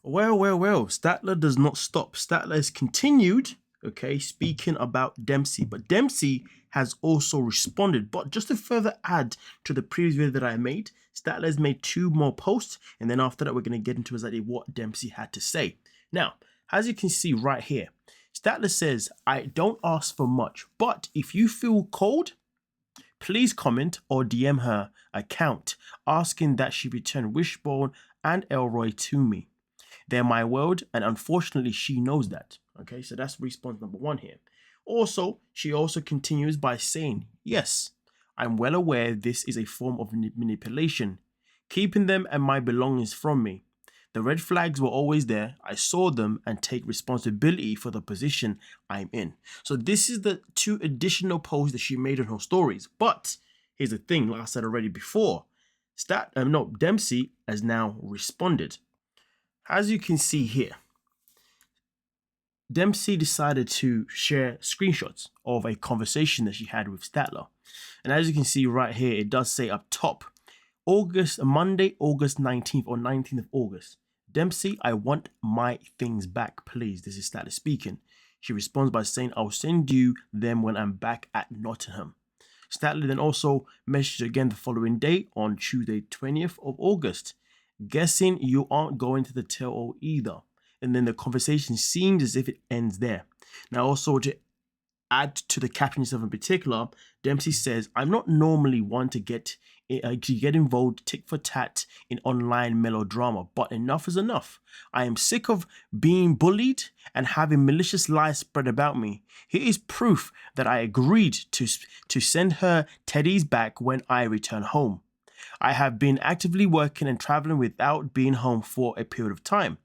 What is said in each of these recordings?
Well. Statler does not stop. Statler has continued, okay, speaking about Dempsey. But Dempsey has also responded. But just to further add to the previous video that I made, Statler has made 2 more posts. And then after that, we're going to get into exactly what Dempsey had to say. Now, as you can see right here, Statler says, I don't ask for much, but if you feel cold, please comment or DM her account asking that she return Wishbone and Elroy to me. They're my world, and unfortunately, she knows that. Okay, so that's response number 1 here. Also, she also continues by saying, yes, I'm well aware this is a form of manipulation, keeping them and my belongings from me. The red flags were always there. I saw them and take responsibility for the position I'm in. So this is the 2 additional posts that she made on her stories. But here's the thing, like I said already before, Dempsey has now responded. As you can see here, Dempsey decided to share screenshots of a conversation that she had with Statler. And as you can see right here, it does say up top, Monday, August 19th or 19th of August. Dempsey, I want my things back, please. This is Statler speaking. She responds by saying, I'll send you them when I'm back at Nottingham. Statler then also messaged again the following day on Tuesday, 20th of August. Guessing you aren't going to the tell-all either. And then the conversation seems as if it ends there. Now also to add to the caption itself in particular, Dempsey says, I'm not normally one to get involved tit for tat in online melodrama, but enough is enough. I am sick of being bullied and having malicious lies spread about me. Here is proof that I agreed to send her teddies back when I return home. I have been actively working and traveling without being home for a period of time.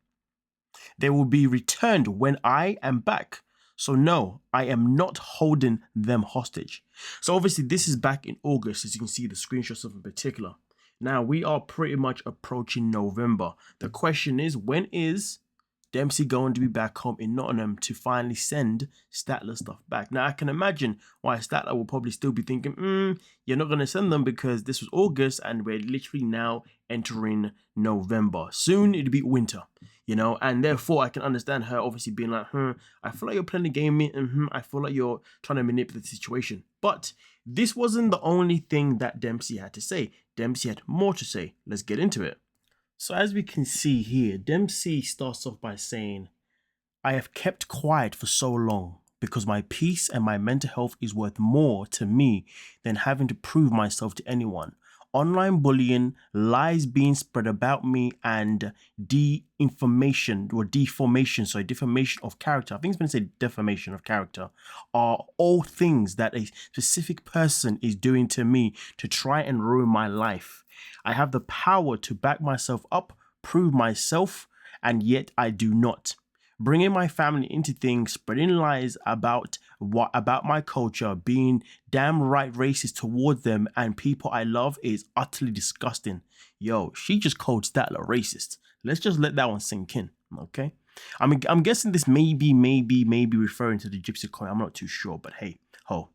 They will be returned when I am back. So no, I am not holding them hostage. So obviously this is back in August, as you can see the screenshots of in particular. Now we are pretty much approaching November. The question is, when is Dempsey going to be back home in Nottingham to finally send Statler stuff back? Now I can imagine why Statler will probably still be thinking, you're not going to send them because this was August and we're literally now entering November. Soon it'll be winter, and therefore I can understand her obviously being like, I feel like you're playing the game, I feel like you're trying to manipulate the situation. But this wasn't the only thing that Dempsey had to say. Dempsey had more to say. Let's get into it. So as we can see here, Dempsey starts off by saying, I have kept quiet for so long because my peace and my mental health is worth more to me than having to prove myself to anyone. Online bullying, lies being spread about me, and defamation of character, I think it's going to say defamation of character, are all things that a specific person is doing to me to try and ruin my life. I have the power to back myself up, prove myself, and yet I do not. Bringing my family into things, spreading lies about my culture, being damn right racist towards them and people I love is utterly disgusting. Yo, she just called Statler racist. Let's just let that one sink in, okay? I mean, I'm guessing this may be referring to the Gypsy coin. I'm not too sure, but hey, ho.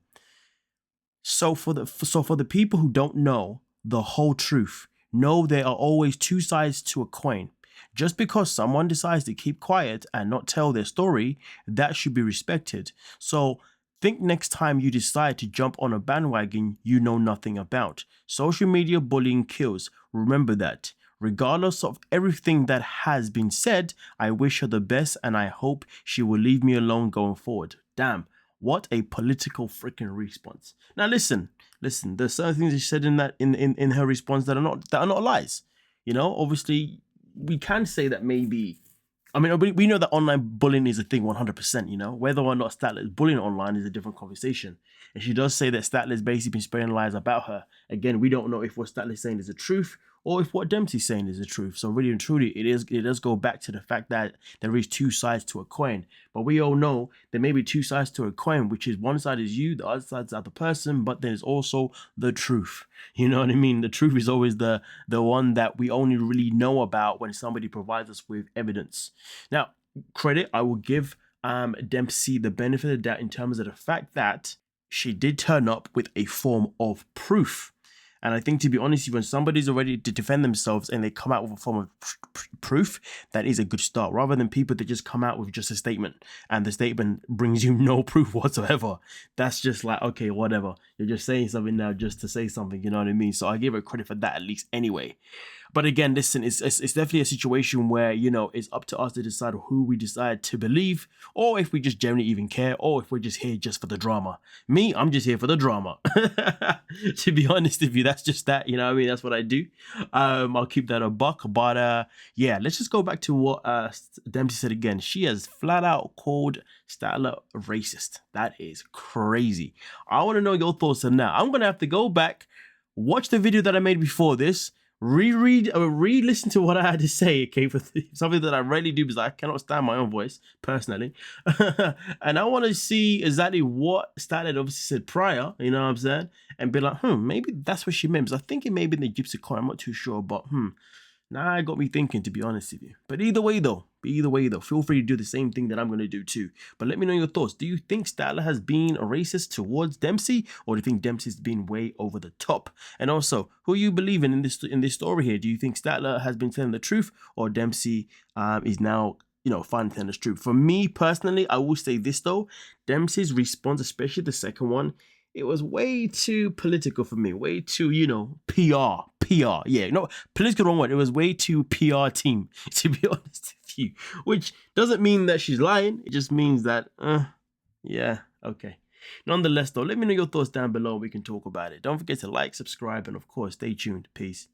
So for the people who don't know the whole truth, know there are always 2 sides to a coin. Just because someone decides to keep quiet and not tell their story, that should be respected. So think next time you decide to jump on a bandwagon you know nothing about. Social media bullying kills. Remember that. Regardless of everything that has been said, I wish her the best and I hope she will leave me alone going forward. Damn, what a political freaking response. Now listen, there's certain things she said in her response that are not lies. Obviously we can say that maybe, we know that online bullying is a thing 100%, whether or not Statler is bullying online is a different conversation. And she does say that Statler has basically been spreading lies about her. Again, we don't know if what Statler is saying is the truth or if what Dempsey's saying is the truth. So really and truly, it does go back to the fact that there is 2 sides to a coin. But we all know there may be 2 sides to a coin, which is one side is you, the other side is the other person, but there's also the truth. You know what I mean? The truth is always the one that we only really know about when somebody provides us with evidence. Now, credit, I will give Dempsey the benefit of the doubt in terms of the fact that she did turn up with a form of proof. And I think, to be honest, when somebody's already to defend themselves and they come out with a form of proof, that is a good start, rather than people that just come out with just a statement and the statement brings you no proof whatsoever. That's just like, okay, whatever. You're just saying something now just to say something, you know what I mean? So I give her credit for that at least anyway. But again, listen, it's definitely a situation where, you know, it's up to us to decide who we decide to believe, or if we just generally even care, or if we're just here just for the drama. Me, I'm just here for the drama. To be honest with you, that's just that, you know what I mean? That's what I do. I'll keep that a buck. But yeah, let's just go back to what Dempsey said again. She has flat out called Statler racist. That is crazy. I want to know your thoughts on that. I'm going to have to go back, watch the video that I made before this, reread or re-listen to what I had to say, okay, for something that I rarely do because I cannot stand my own voice personally. And I want to see exactly what Statler obviously said prior, you know what I'm saying, and be like, maybe that's what she meant, because I think it may be in the Gypsy coin, I'm not too sure, but now it got me thinking, to be honest with you. But either way though, feel free to do the same thing that I'm going to do too. But let me know your thoughts. Do you think Statler has been a racist towards Dempsey, or do you think Dempsey's been way over the top? And also, who are you believing in this story here? Do you think Statler has been telling the truth, or Dempsey is now, you know, finally telling the truth? For me personally, I will say this though. Dempsey's response, especially the second one, it was way too political for me. Way too, you know, PR. Yeah, no, political wrong word. It was way too PR team, to be honest with you. Which doesn't mean that she's lying. It just means that, yeah, okay. Nonetheless, though, let me know your thoughts down below. We can talk about it. Don't forget to like, subscribe, and of course, stay tuned. Peace.